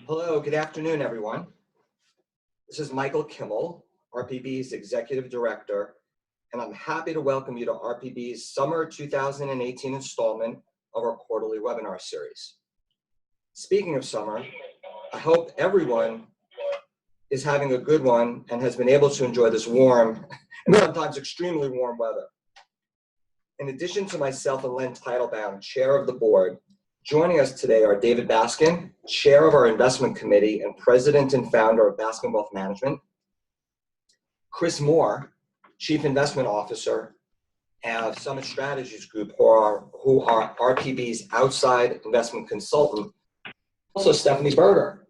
Hello, good afternoon, everyone. This is Michael Kimmel, RPB's Executive Director, and I'm happy to welcome you to RPB's Summer 2018 installment of our quarterly webinar series. Speaking of summer, I hope everyone is having a good one and has been able to enjoy this warm and sometimes extremely warm weather. In addition to myself and Len Teitelbaum, Chair of the Board, joining us today are David Baskin, Chair of our Investment Committee and President and Founder of Baskin Wealth Management, Chris Moore, Chief Investment Officer of Summit Strategies Group, who are RPB's outside investment consultant, also Stephanie Berger,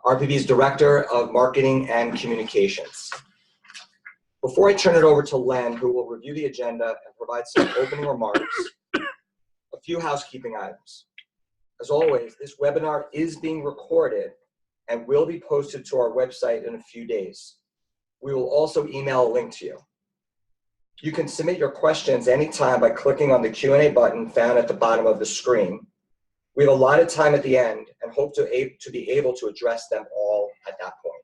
RPB's Director of Marketing and Communications. Before I turn it over to Len, who will review the agenda and provide some opening remarks, a few housekeeping items. As always, this webinar is being recorded and will be posted to our website in a few days. We will also email a link to you. You can submit your questions anytime by clicking on the Q&A button found at the bottom of the screen. We have a lot of time at the end and hope to be able to address them all at that point.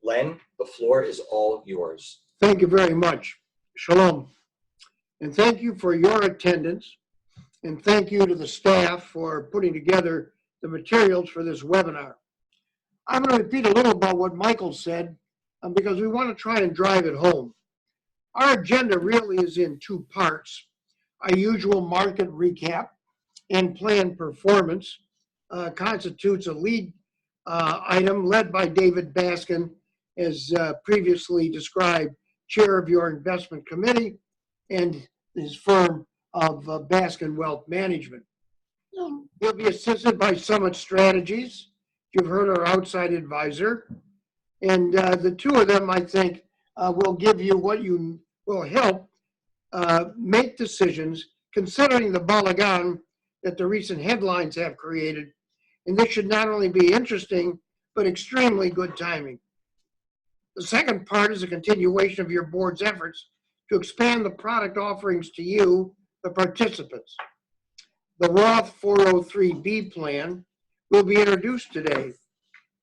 Len, the floor is all yours. Thank you very much. Shalom. And thank you for your attendance. And thank you to the staff for putting together the materials for this webinar. I'm going to repeat a little about what Michael said because we want to try and drive it home. Our agenda really is in two parts. Our usual market recap and planned performance constitutes a lead item led by David Baskin, as previously described, Chair of your Investment Committee and his firm of Baskin Wealth Management. He'll be assisted by Summit Strategies. You've heard our outside advisor. And the two of them, I think, will give you what you will help make decisions considering the balagan that the recent headlines have created. And this should not only be interesting, but extremely good timing. The second part is a continuation of your board's efforts to expand the product offerings to you, the participants. The Roth 403B plan will be introduced today.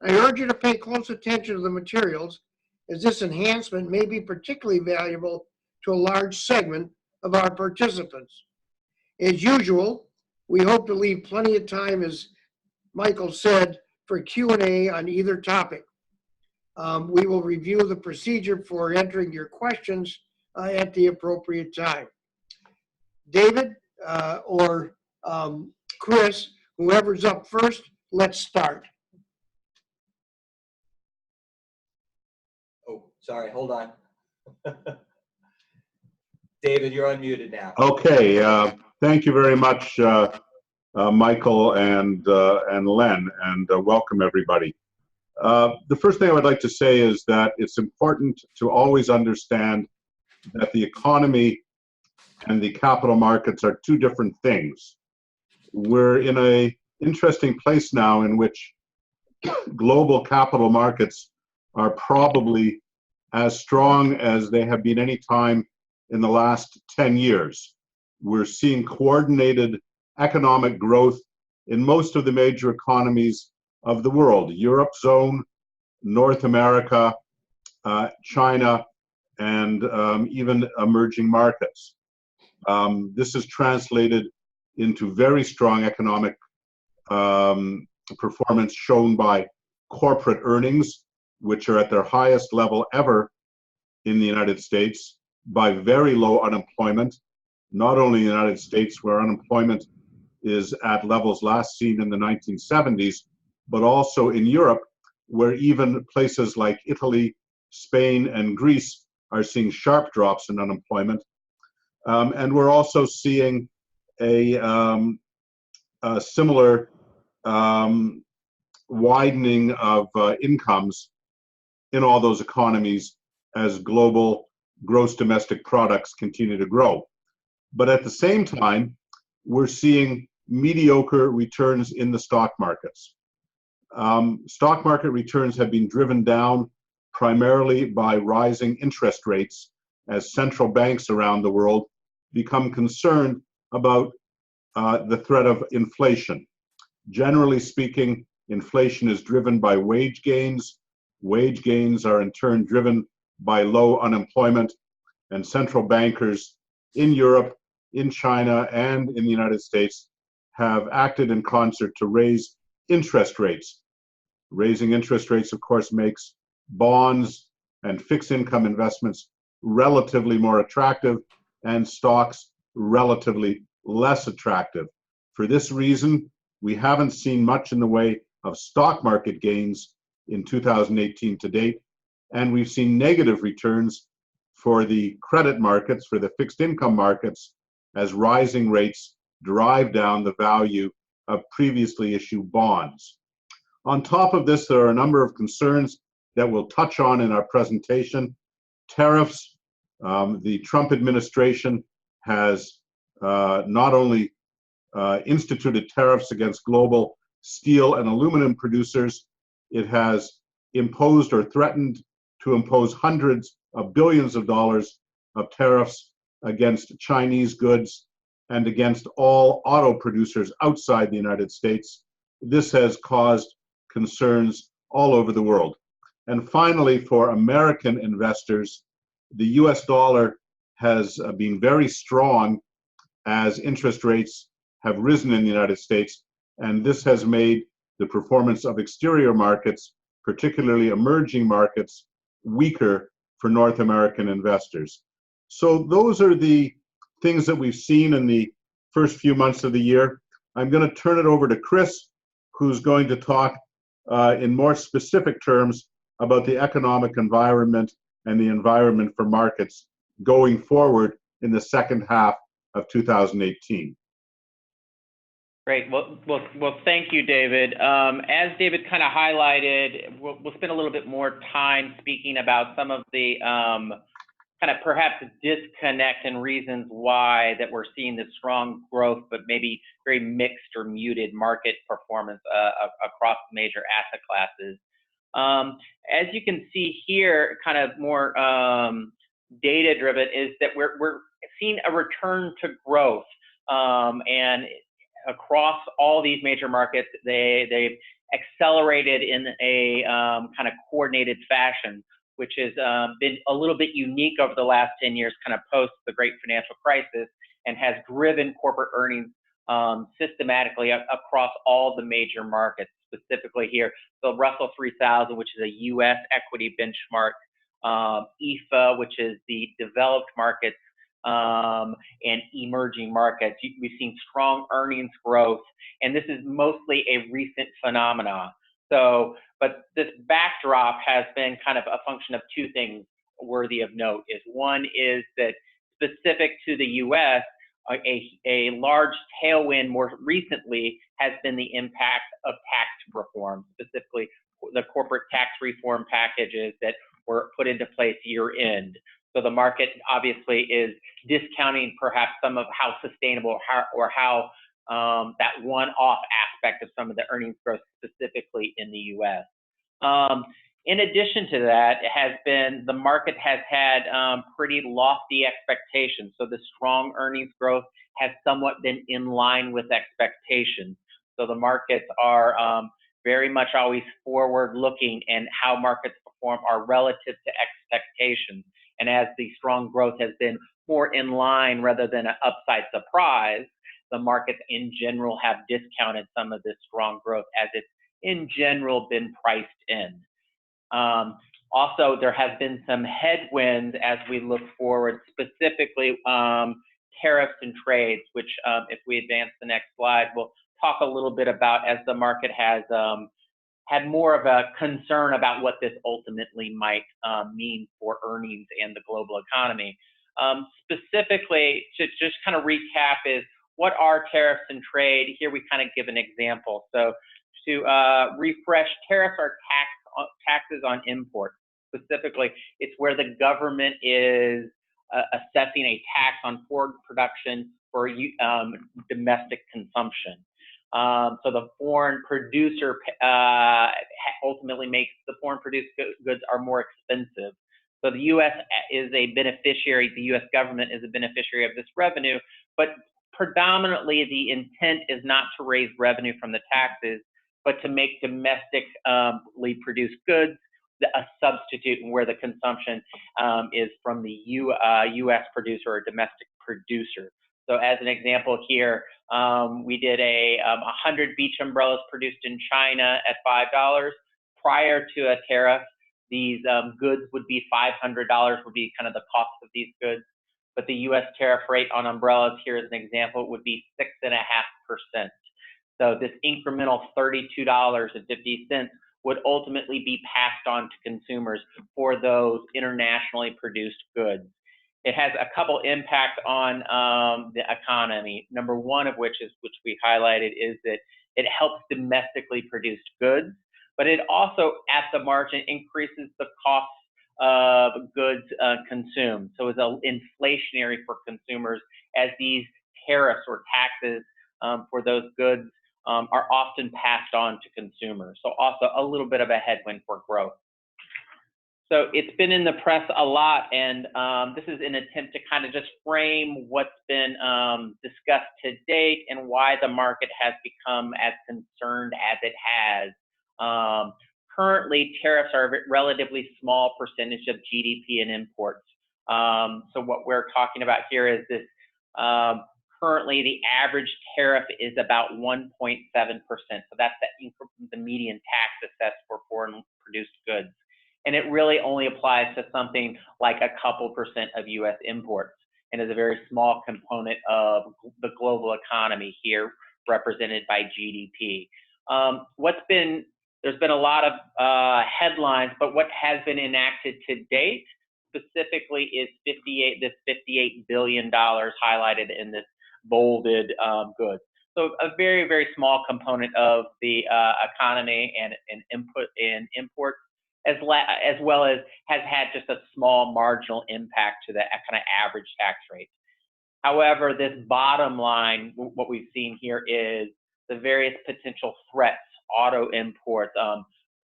I urge you to pay close attention to the materials, as this enhancement may be particularly valuable to a large segment of our participants. As usual, we hope to leave plenty of time, as Michael said, for Q&A on either topic. We will review the procedure for entering your questions at the appropriate time. David or Chris, whoever's up first, let's start. Oh, sorry, hold on. David, you're unmuted now. Okay, thank you very much, Michael and Len, and welcome everybody. The first thing I would like to say is that it's important to always understand that the economy and the capital markets are two different things. We're in an interesting place now in which global capital markets are probably as strong as they have been any time in the last 10 years. We're seeing coordinated economic growth in most of the major economies of the world: Europe zone, North America, China, and even emerging markets. This is translated into very strong economic performance shown by corporate earnings, which are at their highest level ever in the United States, by very low unemployment, not only in the United States, where unemployment is at levels last seen in the 1970s, but also in Europe, where even places like Italy, Spain, and Greece are seeing sharp drops in unemployment. And we're also seeing a similar widening of incomes in all those economies as global gross domestic products continue to grow. But at the same time, we're seeing mediocre returns in the stock markets. Stock market returns have been driven down primarily by rising interest rates as central banks around the world become concerned about the threat of inflation. Generally speaking, inflation is driven by wage gains. Wage gains are in turn driven by low unemployment, and central bankers in Europe, in China, and in the United States have acted in concert to raise interest rates. Raising interest rates, of course, makes bonds and fixed income investments relatively more attractive and stocks relatively less attractive. For this reason, we haven't seen much in the way of stock market gains in 2018 to date, and we've seen negative returns for the credit markets, for the fixed income markets, as rising rates drive down the value of previously issued bonds. On top of this, there are a number of concerns that we'll touch on in our presentation. Tariffs. The Trump administration has not only instituted tariffs against global steel and aluminum producers, it has imposed or threatened to impose hundreds of billions of dollars of tariffs against Chinese goods and against all auto producers outside the United States. This has caused concerns all over the world. And finally, for American investors, the US dollar has been very strong as interest rates have risen in the United States, and this has made the performance of exterior markets, particularly emerging markets, weaker for North American investors. So those are the things that we've seen in the first few months of the year. I'm going to turn it over to Chris, who's going to talk in more specific terms about the economic environment and the environment for markets going forward in the second half of 2018. Great. Well, thank you, David. As David kind of highlighted, we'll spend a little bit more time speaking about some of the kind of perhaps disconnect and reasons why that we're seeing this strong growth, but maybe very mixed or muted market performance across major asset classes. As you can see here, kind of more data driven, is that we're seeing a return to growth, and across all these major markets, they've accelerated in a kind of coordinated fashion, which has been a little bit unique over the last 10 years, kind of post the great financial crisis, and has driven corporate earnings systematically across all the major markets. Specifically here, the Russell 3000, which is a U.S. equity benchmark, EFA, which is the developed markets, and emerging markets. We've seen strong earnings growth, and this is mostly a recent phenomenon. So, but this backdrop has been kind of a function of two things worthy of note. One is that specific to the U.S., a large tailwind more recently has been the impact of tax reform, specifically the corporate tax reform packages that were put into place year end. So the market obviously is discounting perhaps some of how sustainable or how that one-off aspect of some of the earnings growth specifically in the U.S. In addition to that, the market has had pretty lofty expectations. So the strong earnings growth has somewhat been in line with expectations. So the markets are very much always forward-looking, and how markets perform are relative to expectations. And as the strong growth has been more in line rather than an upside surprise, the markets in general have discounted some of this strong growth as it's in general been priced in. Also, there has been some headwinds as we look forward, specifically tariffs and trades, which if we advance the next slide, we'll talk a little bit about as the market has had more of a concern about what this ultimately might mean for earnings and the global economy. Specifically, to just kind of recap is, what are tariffs and trade? Here we kind of give an example. So to refresh, tariffs are taxes on imports. Specifically, it's where the government is assessing a tax on foreign production for domestic consumption. So the foreign producer ultimately makes the foreign produced goods are more expensive. So the U.S. is a beneficiary, the U.S. government is a beneficiary of this revenue, but predominantly the intent is not to raise revenue from the taxes, but to make domestically produced goods a substitute, and where the consumption is from the U.S. producer or domestic producer. So as an example here, we did 100 beach umbrellas produced in China at $5. Prior to a tariff, these goods would be $500, would be kind of the cost of these goods. But the U.S. tariff rate on umbrellas here as an example would be 6.5%. So this incremental $32.50 would ultimately be passed on to consumers for those internationally produced goods. It has a couple impacts on the economy. Number one of which we highlighted, is that it helps domestically produced goods, but it also at the margin increases the cost of goods consumed. So it's inflationary for consumers, as these tariffs or taxes for those goods are often passed on to consumers. So also a little bit of a headwind for growth. So it's been in the press a lot, and this is an attempt to kind of just frame what's been discussed to date and why the market has become as concerned as it has. Currently, tariffs are a relatively small percentage of GDP and imports. So what we're talking about here is this, currently the average tariff is about 1.7%. So that's the median tax assessed for foreign produced goods. And it really only applies to something like a couple percent of U.S. imports, and is a very small component of the global economy here, represented by GDP. There's been a lot of headlines, but what has been enacted to date specifically is this $58 billion highlighted in this bolded goods. So a very, very small component of the economy and imports, as well as has had just a small marginal impact to the kind of average tax rate. However, this bottom line, what we've seen here is the various potential threats. Auto imports,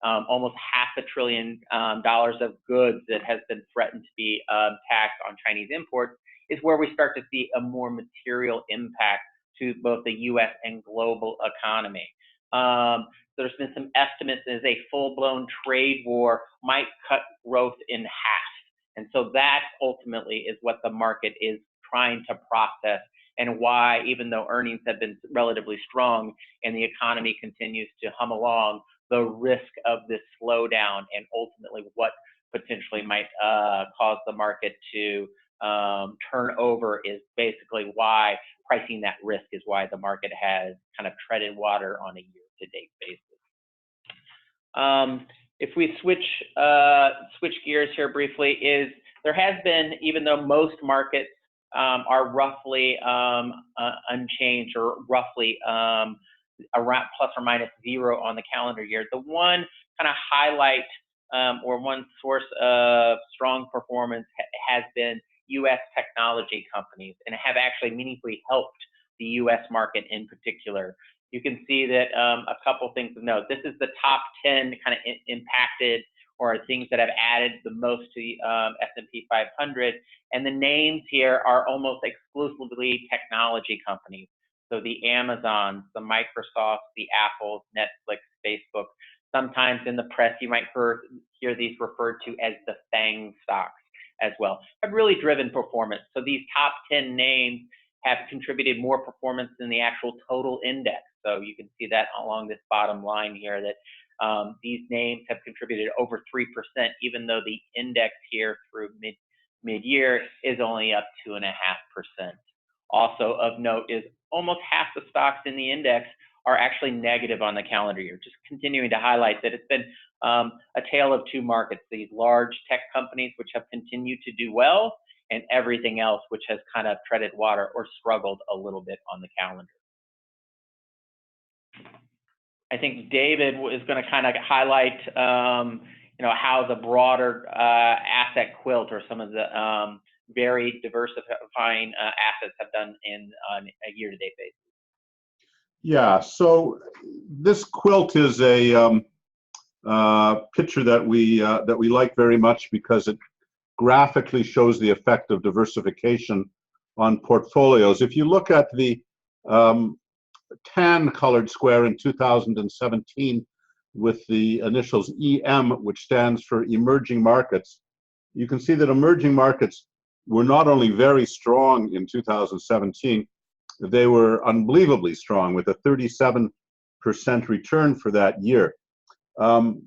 almost $500 billion of goods that has been threatened to be taxed on Chinese imports, is where we start to see a more material impact to both the U.S. and global economy. There's been some estimates as a full-blown trade war might cut growth in half. And so that ultimately is what the market is trying to process, and why, even though earnings have been relatively strong and the economy continues to hum along, the risk of this slowdown and ultimately what potentially might cause the market to turn over is basically why pricing that risk is why the market has kind of treaded water on a year-to-date basis. If we switch gears here briefly, is there has been, even though most markets are roughly unchanged, or roughly around plus or minus zero on the calendar year, the one kind of highlight or one source of strong performance has been U.S. technology companies, and have actually meaningfully helped the U.S. market in particular. You can see that a couple things to note. This is the top 10 kind of impacted, or things that have added the most to the S&P 500. And the names here are almost exclusively technology companies. So the Amazons, the Microsofts, the Apples, Netflix, Facebook. Sometimes in the press, you might hear these referred to as the FANG stocks as well, have really driven performance. So these top 10 names have contributed more performance than the actual total index. So you can see that along this bottom line here, that these names have contributed over 3%, even though the index here through mid-year is only up 2.5%. Also of note is almost half the stocks in the index are actually negative on the calendar year, just continuing to highlight that it's been a tale of two markets, these large tech companies which have continued to do well, and everything else which has kind of treaded water or struggled a little bit on the calendar. I think David is going to kind of highlight, how the broader asset quilt, or some of the very diversifying assets have done on a year-to-date basis. Yeah, so this quilt is a picture that we like very much, because it graphically shows the effect of diversification on portfolios. If you look at the tan colored square in 2017 with the initials EM, which stands for emerging markets, you can see that emerging markets were not only very strong in 2017, they were unbelievably strong with a 37% return for that year. And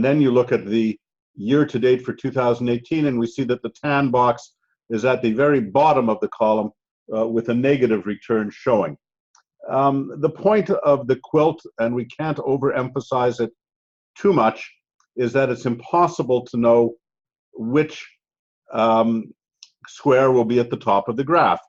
then you look at the year to date for 2018, and we see that the tan box is at the very bottom of the column with a negative return showing. The point of the quilt, and we can't overemphasize it too much, is that it's impossible to know which square will be at the top of the graph.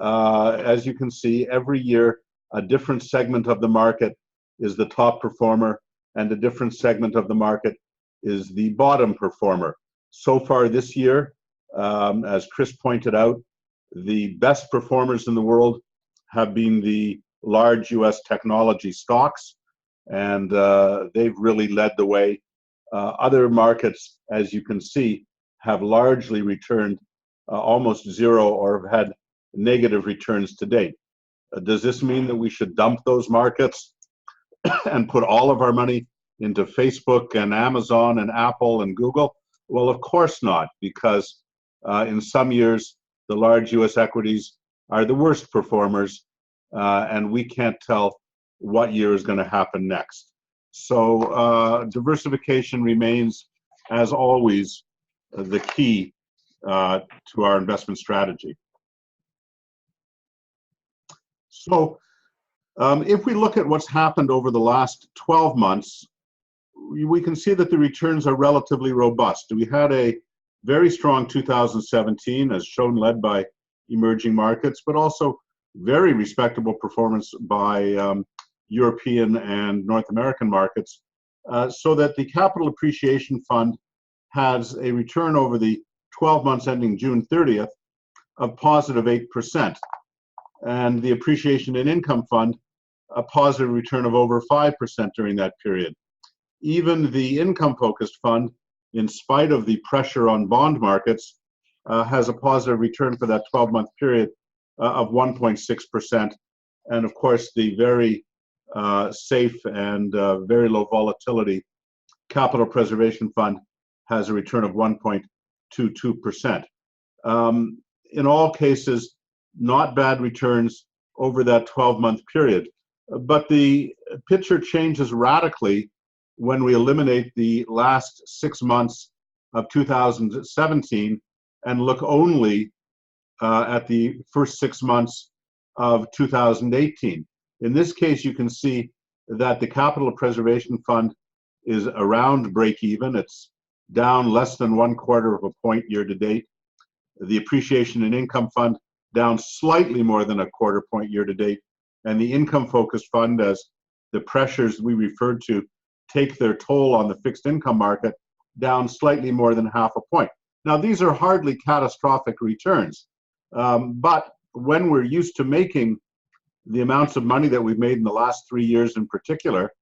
As you can see, every year a different segment of the market is the top performer, and a different segment of the market is the bottom performer. So far this year, as Chris pointed out, the best performers in the world have been the large US technology stocks, and they've really led the way. Other markets, as you can see, have largely returned almost zero or have had negative returns to date. Does this mean that we should dump those markets and put all of our money into Facebook and Amazon and Apple and Google? Well, of course not, because in some years, the large US equities are the worst performers, and we can't tell what year is going to happen next. So diversification remains, as always, the key to our investment strategy. So if we look at what's happened over the last 12 months, we can see that the returns are relatively robust. We had a very strong 2017, as shown, led by emerging markets, but also very respectable performance by European and North American markets, so that the Capital Appreciation Fund has a return over the 12 months ending June 30th of positive 8%. And the Appreciation in Income Fund, a positive return of over 5% during that period. Even the income-focused fund, in spite of the pressure on bond markets, has a positive return for that 12-month period of 1.6%. And of course, the very safe and very low volatility Capital Preservation Fund has a return of 1.22%. In all cases, not bad returns over that 12-month period. But the picture changes radically when we eliminate the last 6 months of 2017 and look only at the first 6 months of 2018. In this case, you can see that the Capital Preservation Fund is around break even. It's down less than 1/4 of a point year to date. The Appreciation in Income Fund down slightly more than 1/4 point year to date. And the income-focused fund, as the pressures we referred to take their toll on the fixed income market, down slightly more than 1/2 point. Now, these are hardly catastrophic returns, but when we're used to making the amounts of money that we've made in the last 3 years in particular,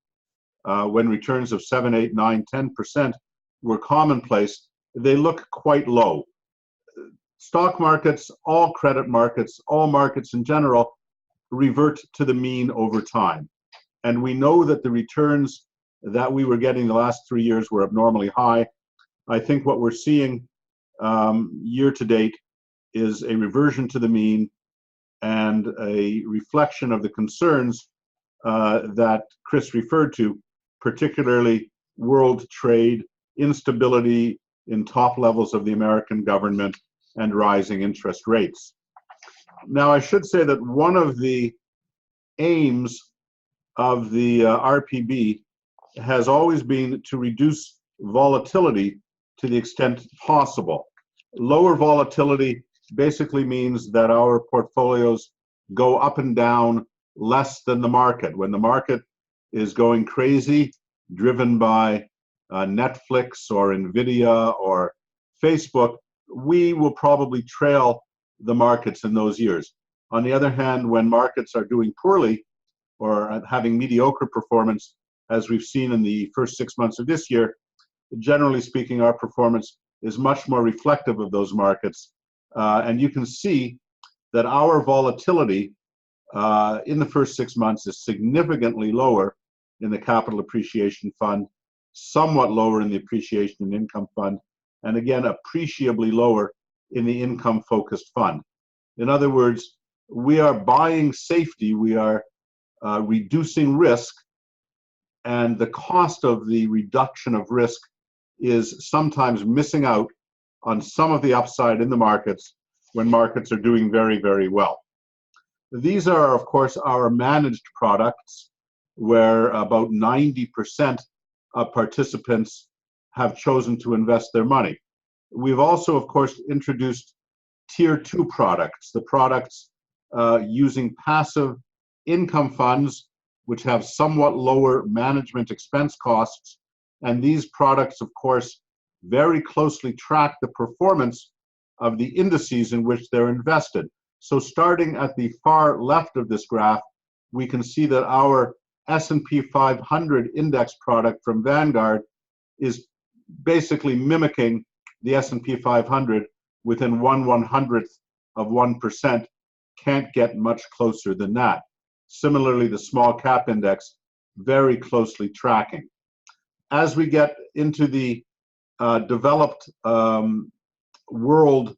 when returns of 7, 8, 9, 10% were commonplace, they look quite low. Stock markets, all credit markets, all markets in general, revert to the mean over time. And we know that the returns that we were getting the last 3 years were abnormally high. I think what we're seeing year to date is a reversion to the mean and a reflection of the concerns that Chris referred to, particularly world trade, instability in top levels of the American government, and rising interest rates. Now, I should say that one of the aims of the RPB has always been to reduce volatility to the extent possible. Lower volatility basically means that our portfolios go up and down less than the market. When the market is going crazy, driven by Netflix or Nvidia or Facebook, we will probably trail the markets in those years. On the other hand, when markets are doing poorly or having mediocre performance, as we've seen in the first 6 months of this year, generally speaking, our performance is much more reflective of those markets. And you can see that our volatility in the first 6 months is significantly lower in the capital appreciation fund, somewhat lower in the appreciation and income fund, and again, appreciably lower in the income focused fund. In other words, we are buying safety, we are reducing risk, and the cost of the reduction of risk is sometimes missing out on some of the upside in the markets when markets are doing very, very well. These are, of course, our managed products, where about 90% of participants have chosen to invest their money. We've also, of course, introduced Tier 2 products, the products using passive income funds, which have somewhat lower management expense costs. And these products, of course, very closely track the performance of the indices in which they're invested. So starting at the far left of this graph, we can see that our S&P 500 index product from Vanguard is basically mimicking the S&P 500 within 1/100th of 1%. Can't get much closer than that. Similarly, the small cap index, very closely tracking. As we get into the developed world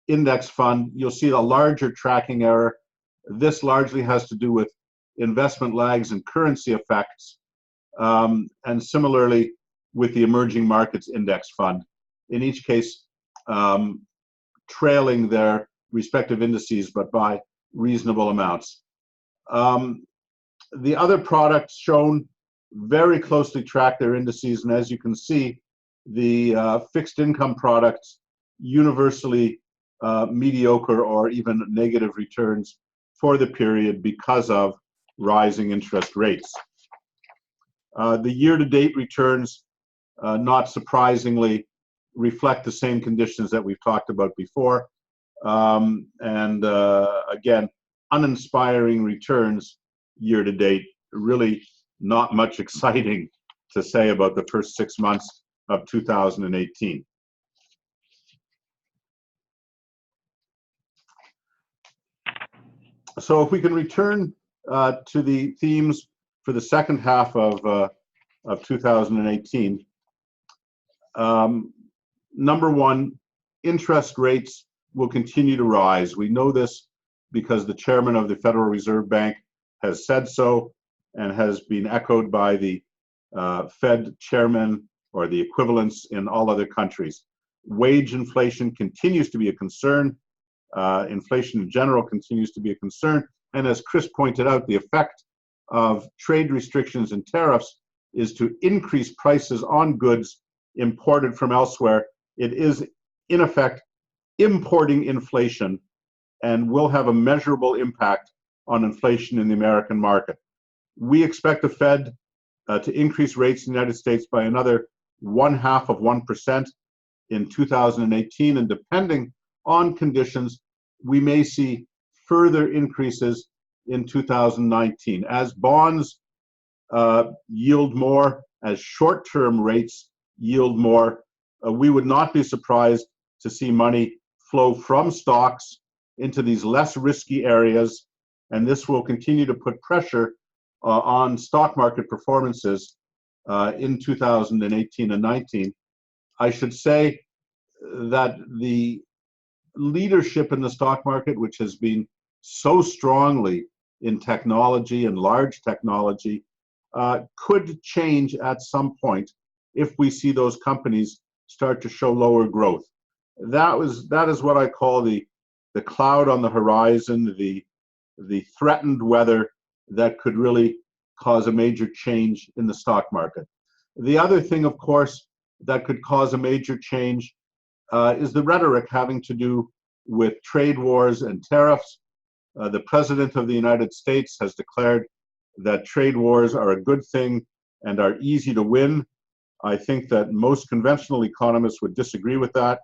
index fund, you'll see a larger tracking error. This largely has to do with investment lags and currency effects, and similarly with the emerging markets index fund, in each case trailing their respective indices, but by reasonable amounts. The other products shown very closely track their indices, and as you can see, the fixed income products universally mediocre or even negative returns for the period because of rising interest rates. The year-to-date returns, not surprisingly, reflect the same conditions that we've talked about before. Again, uninspiring returns year-to-date. Really not much exciting to say about the first 6 months of 2018. So if we can return to the themes for the second half of 2018. Number one, interest rates will continue to rise. We know this because the chairman of the Federal Reserve Bank has said so, and has been echoed by the Fed chairman or the equivalents in all other countries. Wage inflation continues to be a concern. Inflation in general continues to be a concern. And as Chris pointed out, the effect of trade restrictions and tariffs is to increase prices on goods imported from elsewhere. It is, in effect, importing inflation and will have a measurable impact on inflation in the American market. We expect the Fed to increase rates in the United States by another 0.5% in 2018, and depending on conditions, we may see further increases in 2019. As bonds yield more, as short-term rates yield more, we would not be surprised to see money flow from stocks into these less risky areas, and this will continue to put pressure on stock market performances in 2018 and 19. I should say that the leadership in the stock market, which has been so strongly in technology and large technology, could change at some point if we see those companies start to show lower growth. That is what I call the cloud on the horizon, the threatened weather that could really cause a major change in the stock market. The other thing, of course, that could cause a major change is the rhetoric having to do with trade wars and tariffs. The President of the United States has declared that trade wars are a good thing and are easy to win. I think that most conventional economists would disagree with that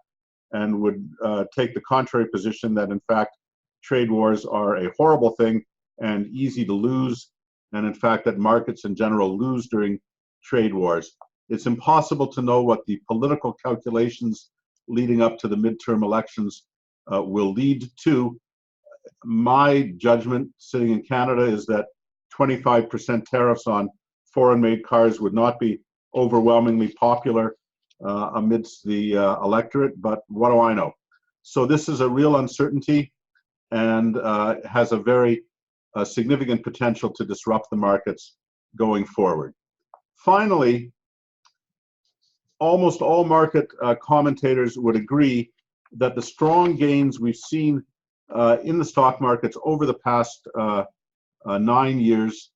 and would take the contrary position that, in fact, trade wars are a horrible thing and easy to lose, and in fact that markets in general lose during trade wars. It's impossible to know what the political calculations leading up to the midterm elections will lead to. My judgment, sitting in Canada, is that 25% tariffs on foreign-made cars would not be overwhelmingly popular amidst the electorate, but what do I know? So this is a real uncertainty and has a very significant potential to disrupt the markets going forward. Finally, almost all market commentators would agree that the strong gains we've seen in the stock markets over the past 9 years,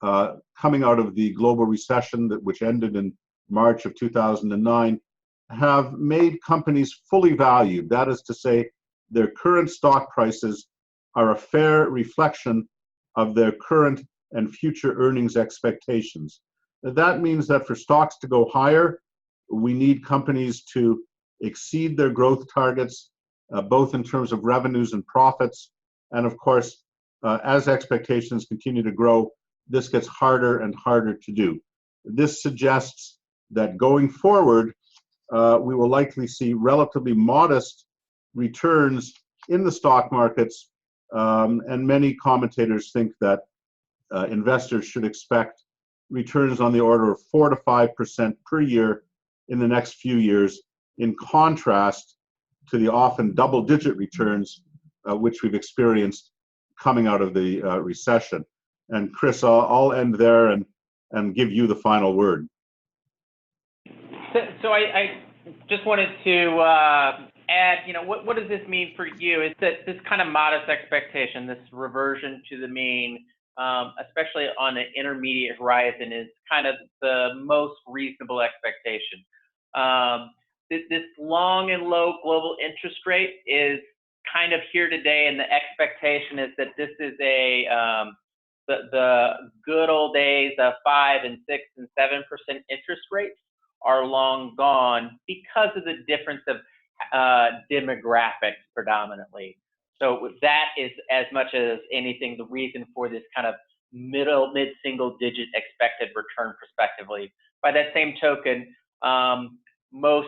coming out of the global recession which ended in March of 2009, have made companies fully valued. That is to say, their current stock prices are a fair reflection of their current and future earnings expectations. That means that for stocks to go higher, we need companies to exceed their growth targets, both in terms of revenues and profits. And of course, as expectations continue to grow, this gets harder and harder to do. This suggests that going forward, we will likely see relatively modest returns in the stock markets, and many commentators think that investors should expect returns on the order of 4 to 5% per year in the next few years, in contrast to the often double-digit returns which we've experienced coming out of the recession. And Chris, I'll end there and give you the final word. So I just wanted to add, what does this mean for you? Is that this kind of modest expectation, this reversion to the mean, especially on an intermediate horizon, is kind of the most reasonable expectation. This long and low global interest rate is kind of here today, and the expectation is that this is the good old days of 5 and 6 and 7% interest rates are long gone because of the difference of demographics predominantly. So that is, as much as anything, the reason for this kind of mid-single digit expected return prospectively. By that same token, most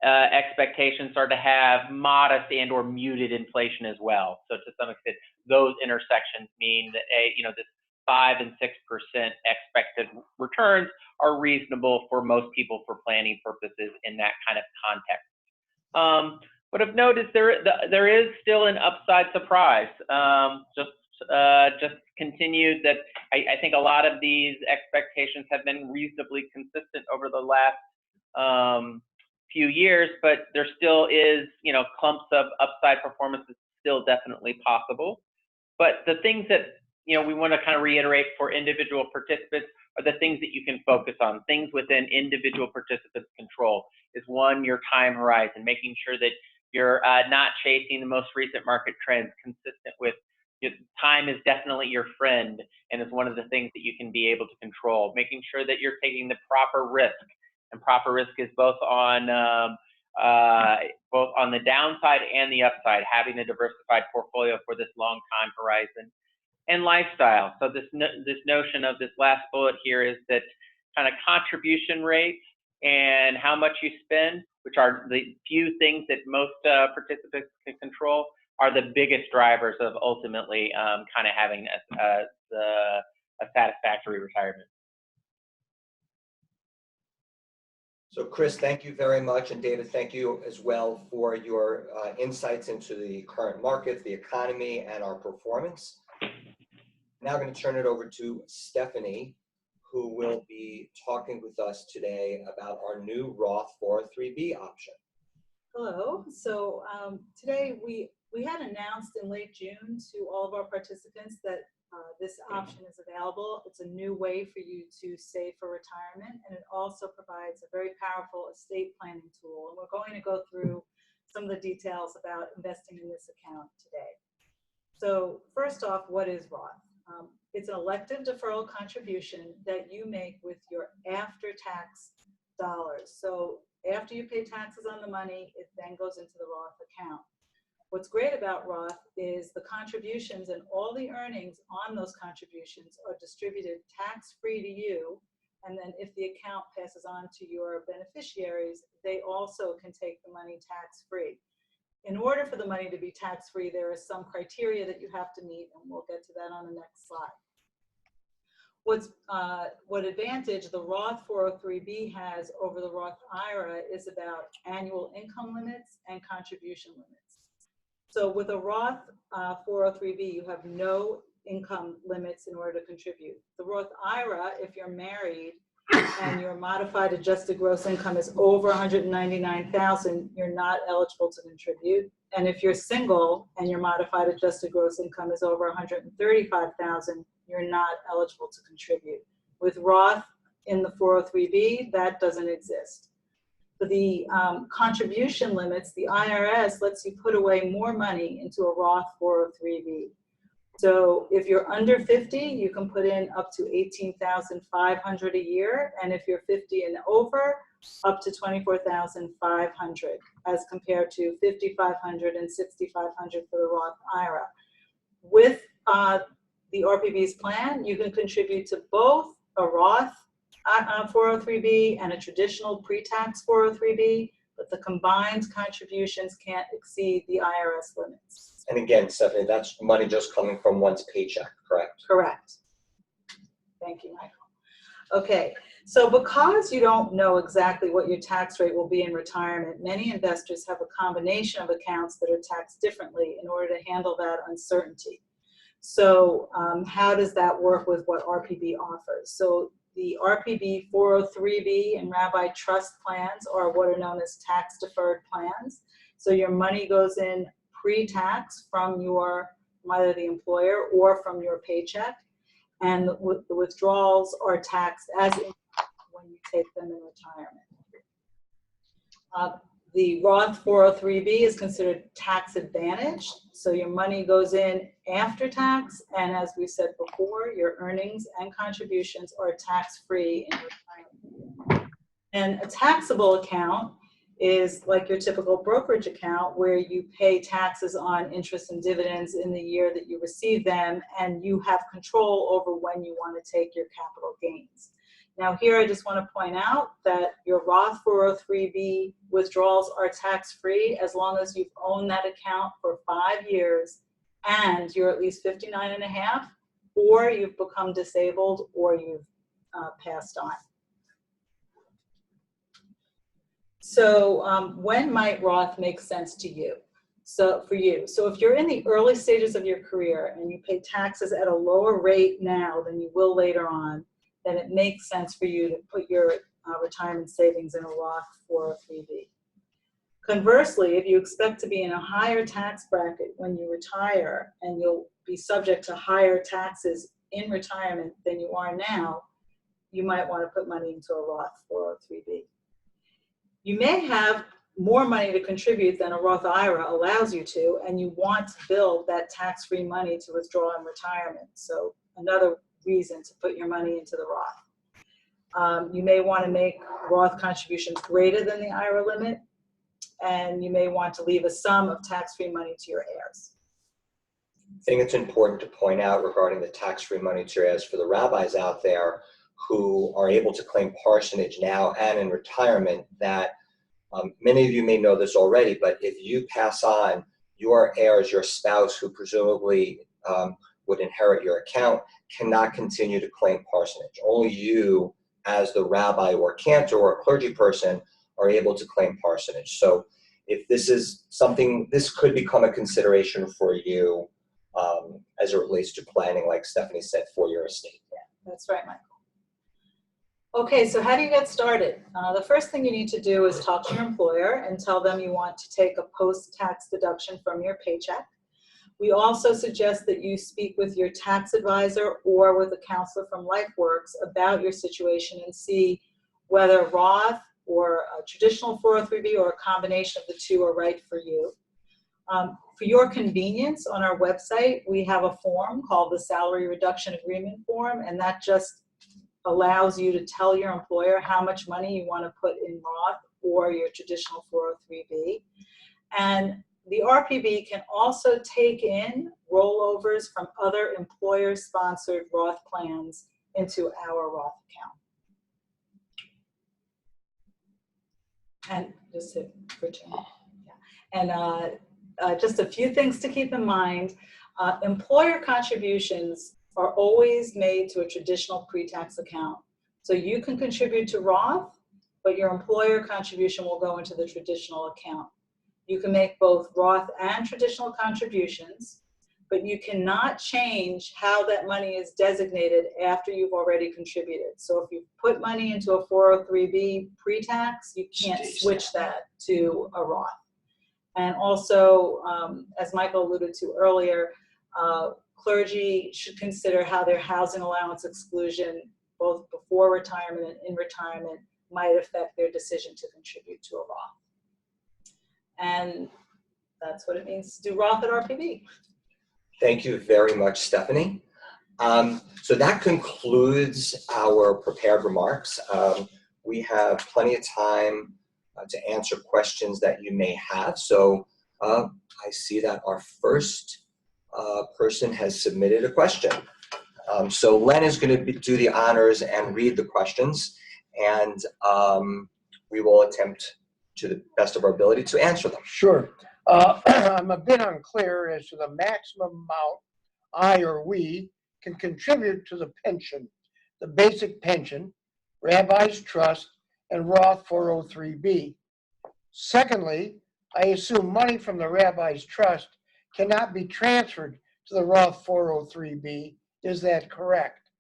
expectations are to have modest and or muted inflation as well. So to some extent, those intersections mean that this 5 and 6% expected returns are reasonable for most people for planning purposes in that kind of context. But of note is there is still an upside surprise. Just continued that I think a lot of these expectations have been reasonably consistent over the last few years, but there still is, clumps of upside performance is still definitely possible. But the things that, we want to kind of reiterate for individual participants are the things that you can focus on. Things within individual participants' control is one, your time horizon, making sure that you're not chasing the most recent market trends, consistent with time is definitely your friend and is one of the things that you can be able to control. Making sure that you're taking the proper risk, and proper risk is both on the downside and the upside, having a diversified portfolio for this long time horizon. And lifestyle. So this notion of this last bullet here is that kind of contribution rates and how much you spend, which are the few things that most participants can control, are the biggest drivers of ultimately kind of having a satisfactory retirement. So Chris, thank you very much. And David, thank you as well for your insights into the current market, the economy, and our performance. Now I'm going to turn it over to Stephanie, who will be talking with us today about our new Roth 403B option. Hello. So today we had announced in late June to all of our participants that this option is available. It's a new way for you to save for retirement, and it also provides a very powerful estate planning tool. And we're going to go through some of the details about investing in this account today. So first off, what is Roth? It's an elective deferral contribution that you make with your after-tax dollars. So after you pay taxes on the money, it then goes into the Roth account. What's great about Roth is the contributions and all the earnings on those contributions are distributed tax-free to you. And then if the account passes on to your beneficiaries, they also can take the money tax-free. in order for the money to be tax-free, there is some criteria that you have to meet, and we'll get to that on the next slide. What advantage the Roth 403B has over the Roth IRA is about annual income limits and contribution limits. So with a Roth 403B, you have no income limits in order to contribute. The Roth IRA, if you're married and your modified adjusted gross income is over $199,000, you're not eligible to contribute. And if you're single and your modified adjusted gross income is over $135,000, you're not eligible to contribute. With Roth in the 403B, that doesn't exist. For the contribution limits, the IRS lets you put away more money into a Roth 403B. So if you're under 50, you can put in up to $18,500 a year, and if you're 50 and over, up to $24,500, as compared to $5,500 and $6,500 for the Roth IRA. With the RPB's plan, you can contribute to both a Roth 403B and a traditional pre-tax 403B, but the combined contributions can't exceed the IRS limits. And again, Stephanie, that's money just coming from one's paycheck, correct? Correct. Thank you, Michael. Okay, so because you don't know exactly what your tax rate will be in retirement, many investors have a combination of accounts that are taxed differently in order to handle that uncertainty. So how does that work with what RPB offers? So the RPB 403B and Rabbi Trust plans are what are known as tax deferred plans. So your money goes in pre-tax from either the employer or from your paycheck, and the withdrawals are taxed as income when you take them in retirement. The Roth 403B is considered tax advantaged, so your money goes in after tax, and as we said before, your earnings and contributions are tax-free in retirement. And a taxable account is like your typical brokerage account where you pay taxes on interest and dividends in the year that you receive them, and you have control over when you want to take your capital gains. Now here I just want to point out that your Roth 403B withdrawals are tax-free as long as you've owned that account for 5 years and you're at least 59 and a half, or you've become disabled, or you've passed on. So when might Roth make sense to you? So if you're in the early stages of your career and you pay taxes at a lower rate now than you will later on, then it makes sense for you to put your retirement savings in a Roth 403B. Conversely, if you expect to be in a higher tax bracket when you retire and you'll be subject to higher taxes in retirement than you are now, you might want to put money into a Roth 403B. You may have more money to contribute than a Roth IRA allows you to, and you want to build that tax-free money to withdraw in retirement. So another reason to put your money into the Roth. You may want to make Roth contributions greater than the IRA limit, and you may want to leave a sum of tax-free money to your heirs. I think it's important to point out regarding the tax-free money to your heirs for the rabbis out there who are able to claim parsonage now and in retirement that many of you may know this already, but if you pass on, your heirs, your spouse who presumably would inherit your account, cannot continue to claim parsonage. Only you, as the rabbi or cantor or clergy person, are able to claim parsonage. So if this is something, this could become a consideration for you as it relates to planning, like Stephanie said, for your estate. Yeah, that's right, Michael. Okay, so how do you get started? The first thing you need to do is talk to your employer and tell them you want to take a post-tax deduction from your paycheck. We also suggest that you speak with your tax advisor or with a counselor from LifeWorks about your situation and see whether Roth or a traditional 403B or a combination of the two are right for you. For your convenience, on our website, we have a form called the Salary Reduction Agreement Form, and that just allows you to tell your employer how much money you want to put in Roth or your traditional 403B. And the RPB can also take in rollovers from other employer-sponsored Roth plans into our Roth account. And just hit return. Yeah. And just a few things to keep in mind. Employer contributions are always made to a traditional pre-tax account. So you can contribute to Roth, but your employer contribution will go into the traditional account. You can make both Roth and traditional contributions, but you cannot change how that money is designated after you've already contributed. So if you put money into a 403B pre-tax, you can't switch that to a Roth. And also, as Michael alluded to earlier, clergy should consider how their housing allowance exclusion, both before retirement and in retirement, might affect their decision to contribute to a Roth. And that's what it means to do Roth at RPB. Thank you very much, Stephanie. So that concludes our prepared remarks. We have plenty of time to answer questions that you may have. So I see that our first person has submitted a question. So Len is going to do the honors and read the questions, and we will attempt to the best of our ability to answer them. Sure. I'm a bit unclear as to the maximum amount I or we can contribute to the pension, the basic pension, Rabbi's Trust, and Roth 403B. Secondly, I assume money from the Rabbi's Trust cannot be transferred to the Roth 403B. Is that correct?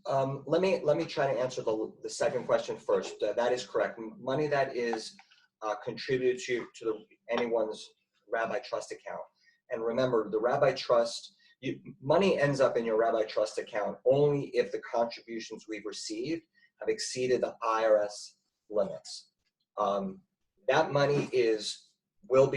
Let me try to answer the second question first. That is correct. Money that is contributed to anyone's Rabbi Trust account. And remember, the Rabbi Trust, money ends up in your Rabbi Trust account only if the contributions we've received have exceeded the IRS limits. That money will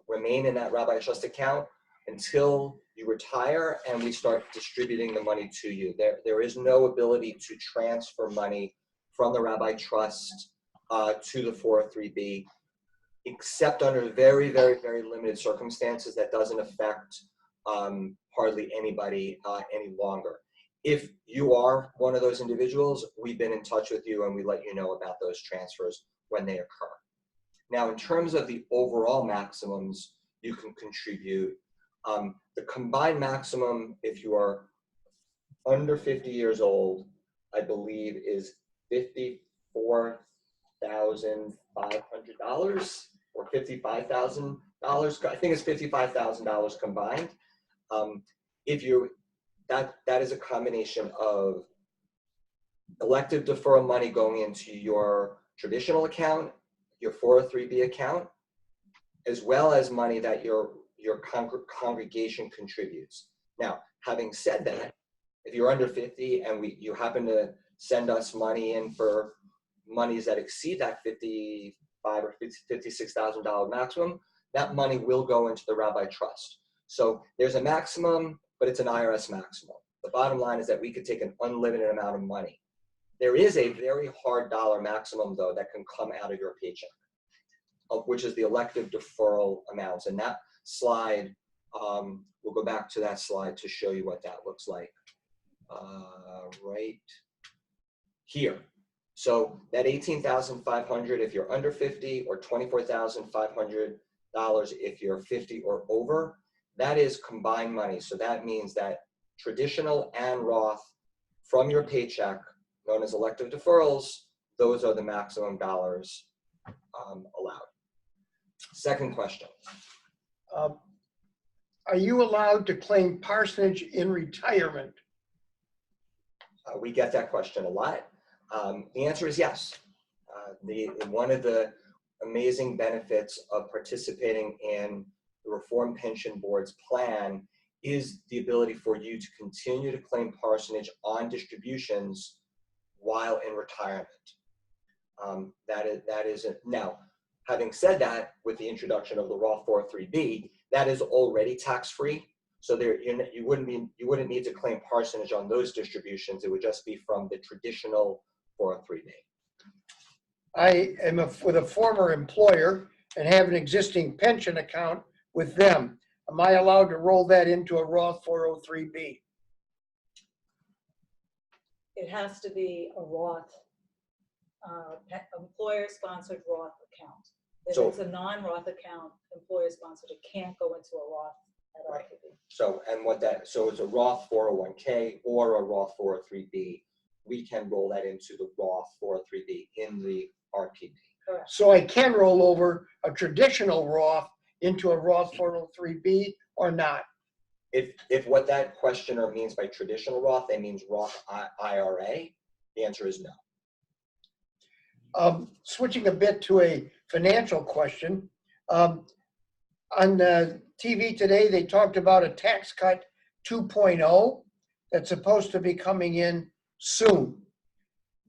remain in that Rabbi Trust account until you retire and we start distributing the money to you. There is no ability to transfer money from the Rabbi Trust to the 403B, except under very, very, very limited circumstances that doesn't affect hardly anybody any longer. If you are one of those individuals, we've been in touch with you and we let you know about those transfers when they occur. Now, in terms of the overall maximums you can contribute, the combined maximum, if you are under 50 years old, I believe is $54,500 or $55,000. I think it's $55,000 combined. That is a combination of elective deferral money going into your traditional account, your 403B account, as well as money that your congregation contributes. Now, having said that, if you're under 50 and you happen to send us money in for monies that exceed that $55,000 or $56,000 maximum, that money will go into the Rabbi Trust. So there's a maximum, but it's an IRS maximum. The bottom line is that we could take an unlimited amount of money. There is a very hard dollar maximum, though, that can come out of your paycheck, which is the elective deferral amounts. And that slide, we'll go back to that slide to show you what that looks like right here. So that $18,500 if you're under 50, or $24,500 if you're 50 or over, that is combined money. So that means that traditional and Roth from your paycheck, known as elective deferrals, those are the maximum dollars allowed. Second question. Are you allowed to claim parsonage in retirement? We get that question a lot. The answer is yes. One of the amazing benefits of participating in the Reform Pension Board's plan is the ability for you to continue to claim parsonage on distributions while in retirement. That is now, having said that, with the introduction of the Roth 403B, that is already tax-free. So you wouldn't need to claim parsonage on those distributions. It would just be from the traditional 403B. I am with a former employer and have an existing pension account with them. Am I allowed to roll that into a Roth 403B? It has to be a Roth, employer-sponsored Roth account. If So- it's a non-Roth account, employer-sponsored, it can't go into a Roth at Right. RPB. So it's a Roth 401k or a Roth 403b. We can roll that into the Roth 403b in the RPB. Correct. So I can roll over a traditional Roth into a Roth 403B or not? If what that questioner means by traditional Roth, that means Roth IRA, the answer is no. Switching a bit to a financial question. On TV today, they talked about a tax cut 2.0 that's supposed to be coming in soon.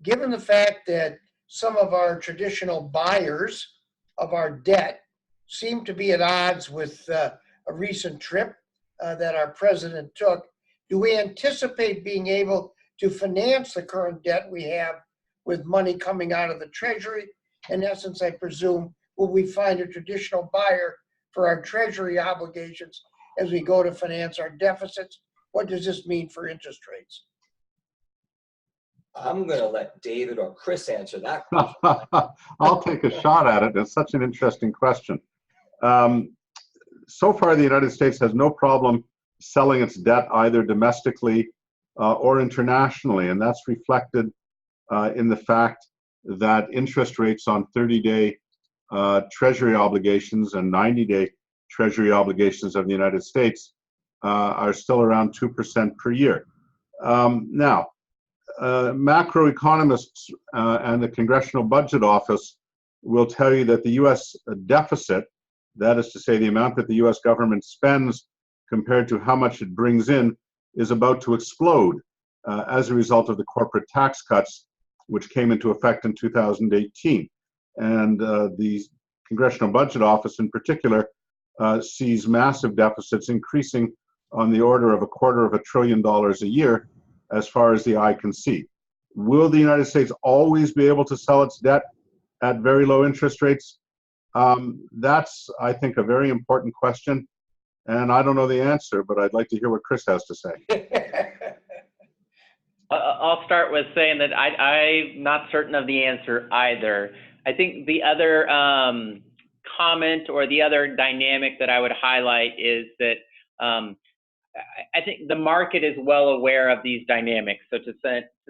Given the fact that some of our traditional buyers of our debt seem to be at odds with a recent trip that our president took, do we anticipate being able to finance the current debt we have with money coming out of the Treasury? In essence, I presume, will we find a traditional buyer for our Treasury obligations as we go to finance our deficits? What does this mean for interest rates? I'm going to let David or Chris answer that question. I'll take a shot at it. It's such an interesting question. So far, the United States has no problem selling its debt either domestically or internationally, and that's reflected in the fact that interest rates on 30-day Treasury obligations and 90-day Treasury obligations of the United States are still around 2% per year. Now, macroeconomists and the Congressional Budget Office will tell you that the U.S. deficit, that is to say the amount that the U.S. government spends compared to how much it brings in, is about to explode as a result of the corporate tax cuts which came into effect in 2018. And the Congressional Budget Office in particular sees massive deficits increasing on the order of $250 billion a year as far as the eye can see. Will the United States always be able to sell its debt at very low interest rates? That's, I think, a very important question. And I don't know the answer, but I'd like to hear what Chris has to say. I'll start with saying that I'm not certain of the answer either. I think the other comment or the other dynamic that I would highlight is that I think the market is well aware of these dynamics. So to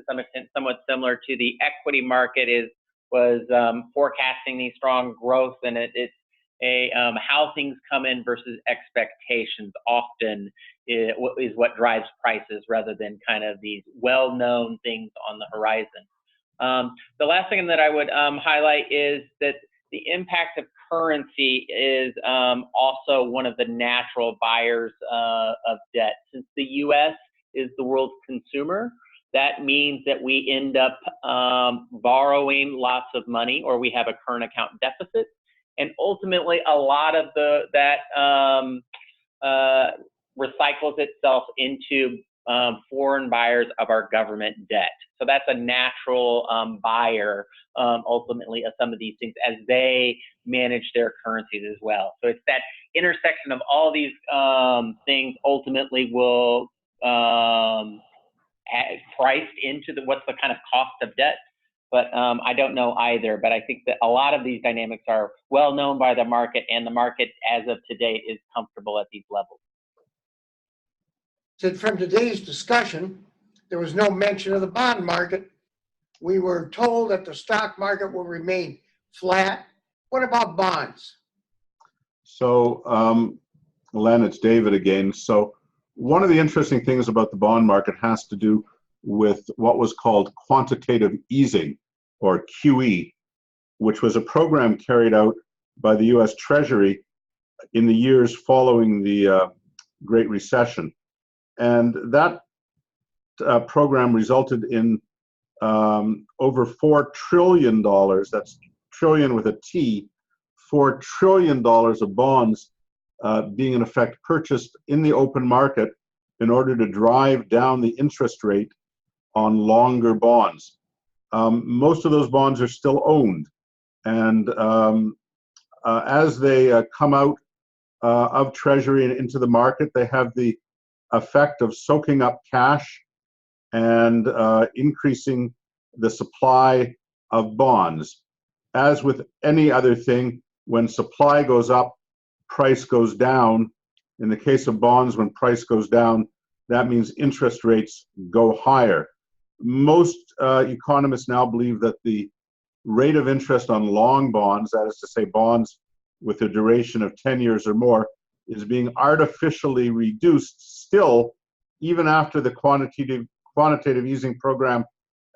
some extent, somewhat similar to the equity market was forecasting these strong growth, and it's how things come in versus expectations often is what drives prices rather than kind of these well-known things on the horizon. The last thing that I would highlight is that the impact of currency is also one of the natural buyers of debt. Since the U.S. is the world's consumer, that means that we end up borrowing lots of money, or we have a current account deficit. And ultimately, a lot of that recycles itself into foreign buyers of our government debt. So that's a natural buyer, ultimately, of some of these things as they manage their currencies as well. So it's that intersection of all these things ultimately will priced into what's the kind of cost of debt. But I don't know either. But I think that a lot of these dynamics are well known by the market, and the market, as of today, is comfortable at these levels. So from today's discussion, there was no mention of the bond market. We were told that the stock market will remain flat. What about bonds? So, Len, it's David again. So one of the interesting things about the bond market has to do with what was called quantitative easing, or QE, which was a program carried out by the U.S. Treasury in the years following the Great Recession. And that program resulted in over $4 trillion, that's trillion with a T, $4 trillion of bonds being in effect purchased in the open market in order to drive down the interest rate on longer bonds. Most of those bonds are still owned. And as they come out of Treasury and into the market, they have the effect of soaking up cash and increasing the supply of bonds. As with any other thing, when supply goes up, price goes down. In the case of bonds, when price goes down, that means interest rates go higher. Most economists now believe that the rate of interest on long bonds, that is to say bonds with a duration of 10 years or more, is being artificially reduced still, even after the quantitative easing program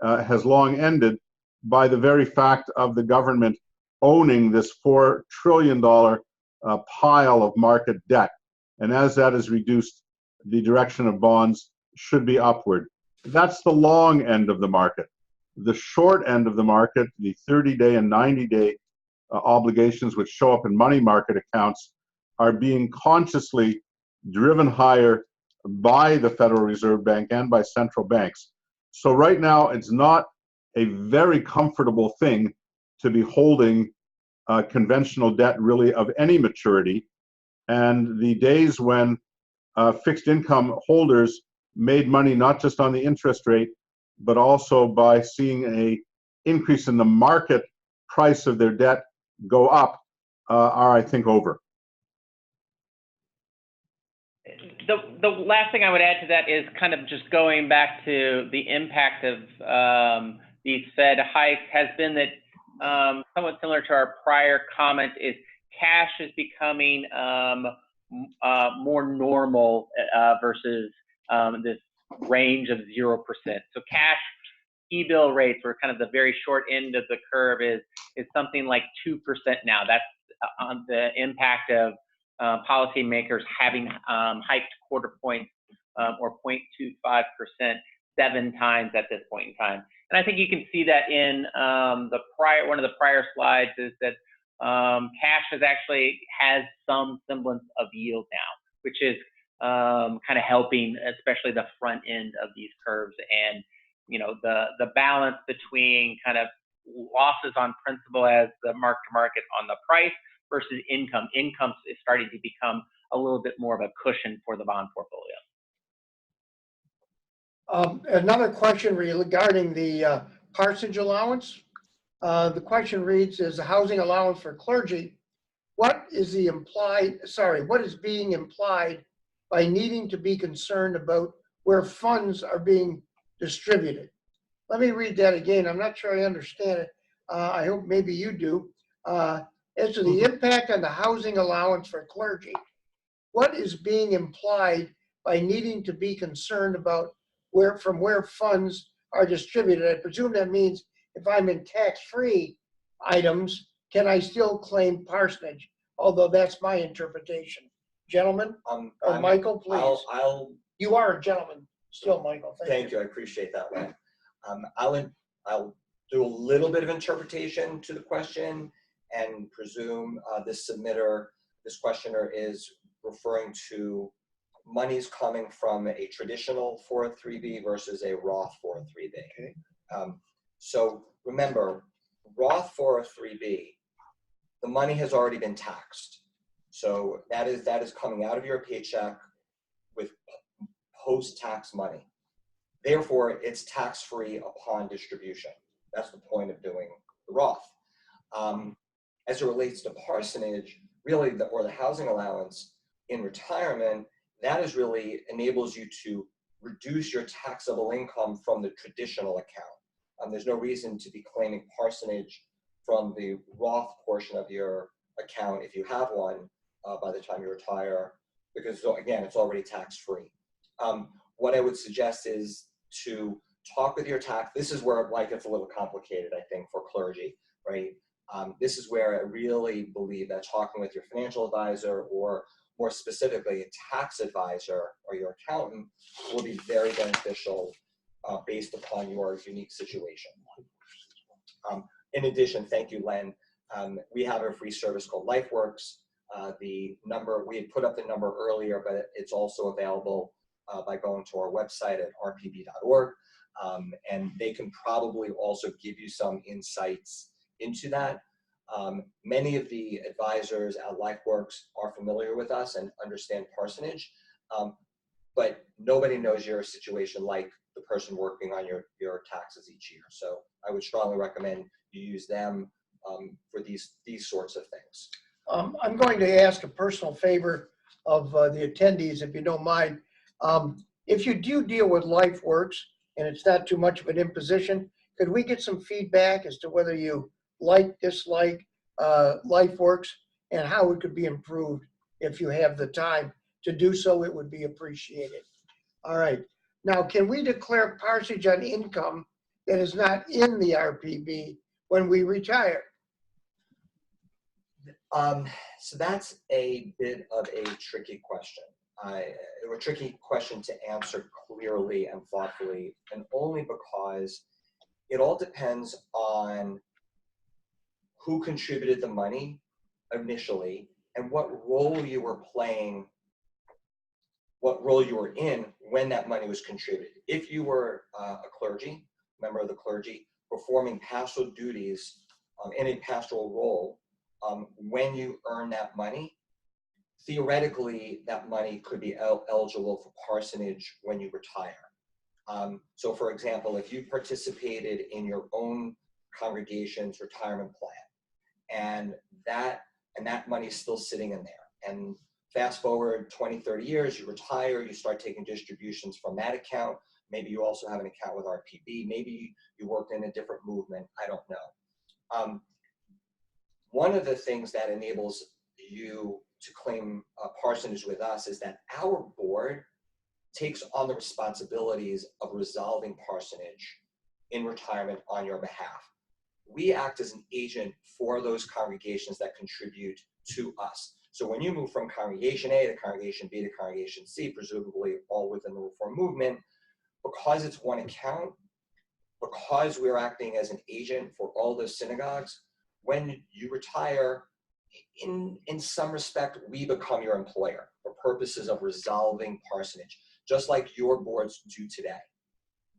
has long ended, by the very fact of the government owning this $4 trillion pile of market debt. And as that is reduced, the direction of bonds should be upward. That's the long end of the market. The short end of the market, the 30-day and 90-day obligations which show up in money market accounts, are being consciously driven higher by the Federal Reserve Bank and by central banks. So right now, it's not a very comfortable thing to be holding conventional debt really of any maturity. And the days when fixed income holders made money not just on the interest rate, but also by seeing an increase in the market price of their debt go up, are, I think, over. The last thing I would add to that is kind of just going back to the impact of these Fed hikes has been that somewhat similar to our prior comment is cash is becoming more normal versus this range of 0%. So cash E-bill rates, or kind of the very short end of the curve, is something like 2% now. That's on the impact of policymakers having hiked quarter points or 0.25% 7 times at this point in time. And I think you can see that in one of the prior slides is that cash has some semblance of yield now, which is kind of helping, especially the front end of these curves. And the balance between kind of losses on principal as the mark-to-market on the price versus income. Income is starting to become a little bit more of a cushion for the bond portfolio. Another question regarding the parsonage allowance. The question reads, is the housing allowance for clergy, what is being implied by needing to be concerned about where funds are being distributed? Let me read that again. I'm not sure I understand it. I hope maybe you do. As to the impact on the housing allowance for clergy, what is being implied by needing to be concerned about where funds are distributed? I presume that means if I'm in tax-free items, can I still claim parsonage? Although that's my interpretation. Gentlemen, or Michael, please. You are a gentleman still, Michael. Thank you. I appreciate that, Len. I'll do a little bit of interpretation to the question and presume this questioner is referring to monies coming from a traditional 403B versus a Roth 403B. Okay. So remember, Roth 403B, the money has already been taxed. So that is coming out of your paycheck with post-tax money. Therefore, it's tax-free upon distribution. That's the point of doing the Roth. As it relates to parsonage, really, or the housing allowance in retirement, that is really enables you to reduce your taxable income from the traditional account. There's no reason to be claiming parsonage from the Roth portion of your account if you have one by the time you retire, because again, it's already tax-free. What I would suggest is to talk with your tax. This is where life gets a little complicated, I think, for clergy, right? This is where I really believe that talking with your financial advisor, or more specifically a tax advisor or your accountant, will be very beneficial based upon your unique situation. In addition, thank you, Len. We have a free service called LifeWorks. The number, we had put up the number earlier, but it's also available by going to our website at rpb.org. And they can probably also give you some insights into that. Many of the advisors at LifeWorks are familiar with us and understand parsonage, but nobody knows your situation like the person working on your taxes each year. So I would strongly recommend you use them for these sorts of things. I'm going to ask a personal favor of the attendees, if you don't mind. If you do deal with LifeWorks and it's not too much of an imposition, could we get some feedback as to whether you like, dislike LifeWorks and how it could be improved? If you have the time to do so, it would be appreciated. All right. Now, can we declare parsonage on income that is not in the RPB when we retire? So that's a bit of a tricky question. A tricky question to answer clearly and thoughtfully, and only because it all depends on who contributed the money initially and what role you were playing, what role you were in when that money was contributed. If you were a member of the clergy, performing pastoral duties in a pastoral role, when you earn that money, theoretically, that money could be eligible for parsonage when you retire. So for example, if you participated in your own congregation's retirement plan, and that money is still sitting in there, and fast forward 20, 30 years, you retire, you start taking distributions from that account. Maybe you also have an account with RPB. Maybe you worked in a different movement. I don't know. One of the things that enables you to claim parsonage with us is that our board takes on the responsibilities of resolving parsonage in retirement on your behalf. We act as an agent for those congregations that contribute to us. So when you move from congregation A to congregation B to congregation C, presumably all within the Reform movement, because it's one account, because we're acting as an agent for all those synagogues, when you retire, in some respect, we become your employer for purposes of resolving parsonage, just like your boards do today.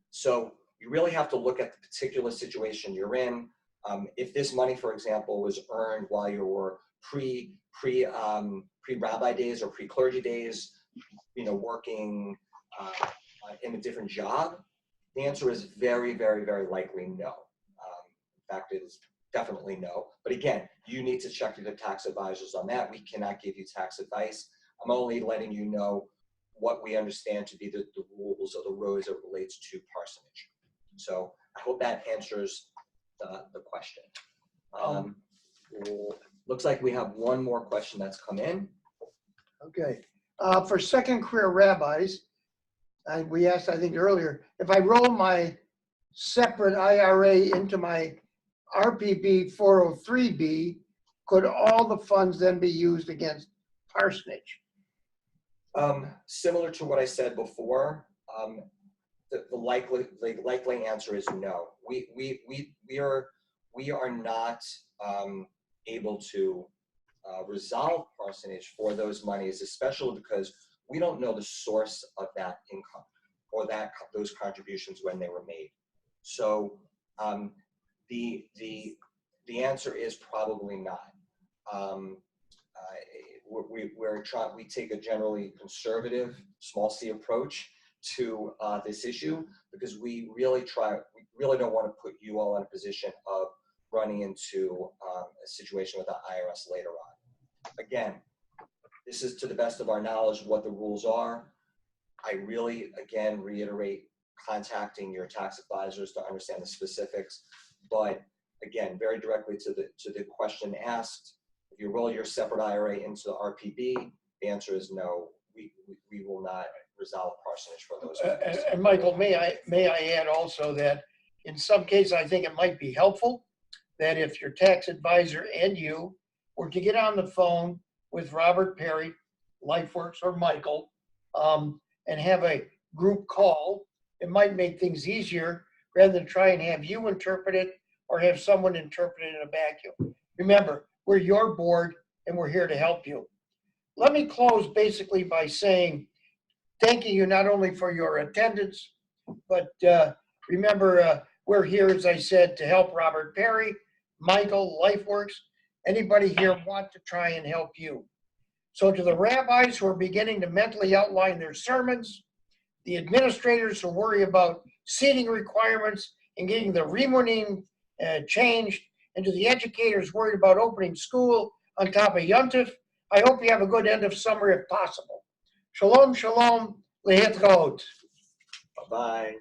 So you really have to look at the particular situation you're in. If this money, for example, was earned while you were pre-rabbi days or pre-clergy days, working in a different job, the answer is very, very, very likely no. In fact, it is definitely no. But again, you need to check with the tax advisors on that. We cannot give you tax advice. I'm only letting you know what we understand to be the rules of the road as it relates to parsonage. So I hope that answers the question. Looks like we have one more question that's come in. Okay. For second career rabbis, we asked, I think earlier, if I roll my separate IRA into my RPB 403B, could all the funds then be used against parsonage? Similar to what I said before, the likely answer is no. We are not able to resolve parsonage for those monies, especially because we don't know the source of that income or those contributions when they were made. So the answer is probably not. We take a generally conservative, small c approach to this issue because we really don't want to put you all in a position of running into a situation with the IRS later on. Again, this is to the best of our knowledge what the rules are. I really, again, reiterate contacting your tax advisors to understand the specifics. But again, very directly to the question asked, if you roll your separate IRA into the RPB, the answer is no. We will not resolve parsonage for those. And Michael, may I add also that in some cases, I think it might be helpful that if your tax advisor and you were to get on the phone with Robert Perry, LifeWorks, or Michael, and have a group call, it might make things easier rather than try and have you interpret it or have someone interpret it in a vacuum. Remember, we're your board and we're here to help you. Let me close basically by saying, thanking you not only for your attendance, but remember, we're here, as I said, to help Robert Perry, Michael, LifeWorks, anybody here want to try and help you. So to the rabbis who are beginning to mentally outline their sermons, the administrators who worry about seating requirements and getting the remuneration changed, And to the educators worried about opening school on top of Yontif, I hope you have a good end of summer if possible. Shalom, shalom, lehitraot. Bye-bye.